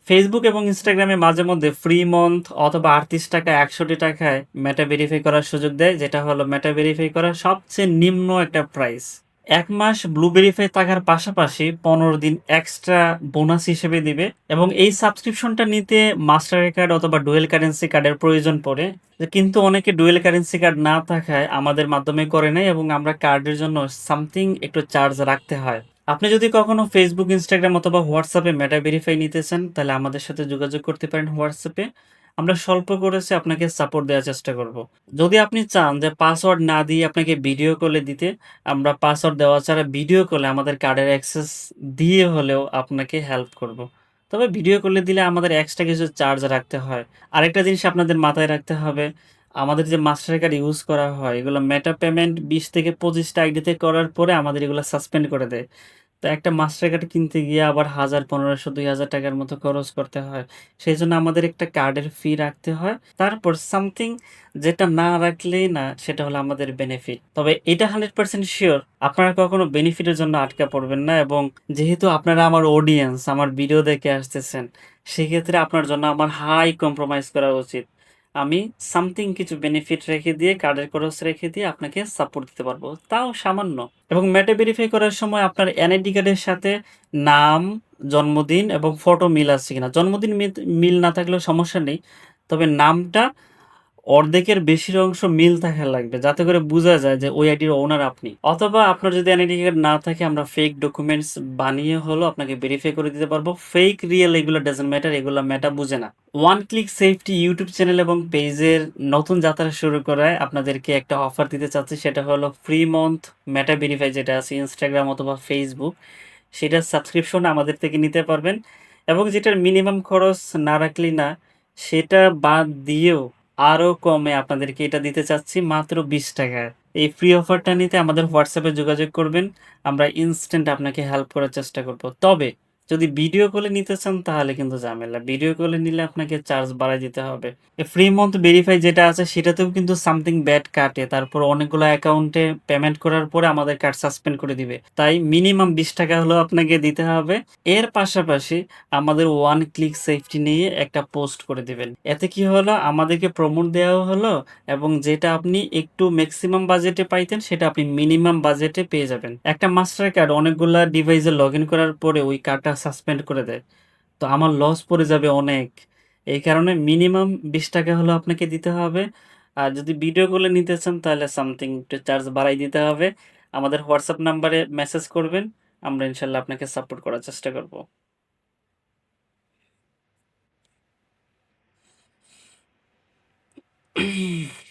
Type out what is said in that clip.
Facebook এবং ইনস্টাগ্রামে মাঝে মধ্যে ফ্রি মান্থ অথবা ৩৮ টাকা ৬১ টাকায় মেটা ভেরিফাই করার সুযোগ দেয়, যেটা হলো মেটা ভেরিফাই করার সবচেয়ে নিম্ন একটা প্রাইস। ১ মাস ব্লু ভেরিফাই থাকার পাশাপাশি ১৫ দিন এক্সট্রা বোনাস হিসেবে দিবে এবং এই সাবস্ক্রিপশনটা নিতে মাস্টার কার্ড অথবা ডুয়েল কারেন্সি কার্ডের প্রয়োজন পড়ে। কিন্তু অনেকে ডুয়েল কারেন্সি কার্ড না থাকায় আমাদের মাধ্যমে করে নেয় এবং আমরা কার্ডের জন্য সামথিং একটু চার্জ রাখতে হয়। আপনি যদি কখনো ফেসবুক, ইনস্টাগ্রাম অথবা হোয়াটসঅ্যাপে মেটা ভেরিফাই নিতে চান, তাহলে আমাদের সাথে যোগাযোগ করতে পারেন হোয়াটসঅ্যাপে। আমরা স্বল্প খরচে আপনাকে সাপোর্ট দেওয়ার চেষ্টা করব। যদি আপনি চান যে পাসওয়ার্ড না দিয়ে আপনাকে ভিডিও কলে দিতে, আমরা পাসওয়ার্ড দেওয়া ছাড়া ভিডিও কলে আমাদের কার্ডের অ্যাক্সেস দিয়ে হলেও আপনাকে হেল্প করব। তবে ভিডিও কলে দিলে আমাদের এক্সট্রা কিছু চার্জ রাখতে হয়। আরেকটা জিনিস আপনাদের মাথায় রাখতে হবে, আমাদের যে মাস্টার কার্ড ইউজ করা হয়, এগুলো মেটা পেমেন্ট ২০ থেকে ২৫ টা আইডিতে করার পরে আমাদের এগুলো সাসপেন্ড করে দেয়। তো একটা মাস্টার কার্ড কিনতে গিয়ে আবার ১,০০০, ১৫০০, ২,০০০ টাকার মতো খরচ করতে হয়। সেজন্য আমাদের একটা কার্ডের ফি রাখতে হয়। তারপর সামথিং যেটা না রাখলেই না, সেটা হলো আমাদের বেনিফিট। তবে এটা 100% সিওর আপনারা কখনো বেনিফিটের জন্য আটকা পড়বেন না এবং যেহেতু আপনারা আমার অডিয়েন্স, আমার ভিডিও দেখে আসতেছেন, সেক্ষেত্রে আপনার জন্য আমার হাই কম্প্রোমাইজ করা উচিত। আমি সামথিং কিছু বেনিফিট রেখে দিয়ে, কার্ডের খরচ রেখে দিয়ে আপনাকে সাপোর্ট দিতে পারবো। তাও সামান্য। এবং মেটা ভেরিফাই করার সময় আপনার এনআইডি কার্ডের সাথে নাম, জন্মদিন এবং ফটো মিল আছে কিনা। জন্মদিন মিল না থাকলেও সমস্যা নেই। তবে নামটা অর্ধেকের বেশির অংশ মিল থাকা লাগবে, যাতে করে বোঝা যায় যে ওই আইডির ওনার আপনি। অথবা আপনার যদি এনআইডি কার্ড না থাকে, আমরা ফেক ডকুমেন্টস বানিয়ে হলেও আপনাকে ভেরিফাই করে দিতে পারবো। ফেক, রিয়েল এগুলো ডাজন্ট ম্যাটার, এগুলো মেটা বুঝে না। One click safety YouTube channel এবং পেজের নতুন যাত্রা শুরু করায় আপনাদেরকে একটা অফার দিতে চাচ্ছি, সেটা হলো ফ্রি মান্থ মেটা ভেরিফাই যেটা আছে ইনস্টাগ্রাম অথবা ফেসবুক, সেটার সাবস্ক্রিপশন আমাদের থেকে নিতে পারবেন এবং যেটার মিনিমাম খরচ না রাখলেই না, সেটা বাদ দিয়েও আরও কমে আপনাদেরকে এটা দিতে চাচ্ছি মাত্র ২০ টাকায়। এই ফ্রি অফারটা নিতে আমাদের হোয়াটসঅ্যাপে যোগাযোগ করবেন। আমরা ইনস্ট্যান্ট আপনাকে হেল্প করার চেষ্টা করব। তবে যদি ভিডিও কলে নিতে চান তাহলে কিন্তু ঝামেলা। ভিডিও কলে নিলে আপনাকে চার্জ বাড়ায় দিতে হবে। ফ্রি মান্থ ভেরিফাই যেটা আছে সেটাতেও কিন্তু সামথিং ব্যাড কাটে। তারপর অনেকগুলো অ্যাকাউন্টে পেমেন্ট করার পরে আমাদের কার্ড সাসপেন্ড করে দিবে। তাই মিনিমাম ২০ টাকা হলেও আপনাকে দিতে হবে। এর পাশাপাশি আমাদের ওয়ান ক্লিক সেফটি নিয়ে একটা পোস্ট করে দিবেন। এতে কি হলো, আমাদেরকে প্রমোট দেওয়াও হলো এবং যেটা আপনি একটু ম্যাক্সিমাম বাজেটে পাইতেন সেটা আপনি মিনিমাম বাজেটে পেয়ে যাবেন। একটা মাস্টার কার্ড অনেকগুলা ডিভাইসে লগইন করার পরে ওই কার্ডটা সাসপেন্ড করে দেয়। তো আমার লস পড়ে যাবে অনেক। এই কারণে মিনিমাম ২০ টাকা হলেও আপনাকে দিতে হবে। আর যদি ভিডিও কলে নিতে চান তাহলে সামথিং একটু চার্জ বাড়ায় দিতে হবে। আমাদের হোয়াটসঅ্যাপ নাম্বারে মেসেজ করবেন। আমরা ইনশাআল্লাহ আপনাকে সাপোর্ট করার চেষ্টা করব।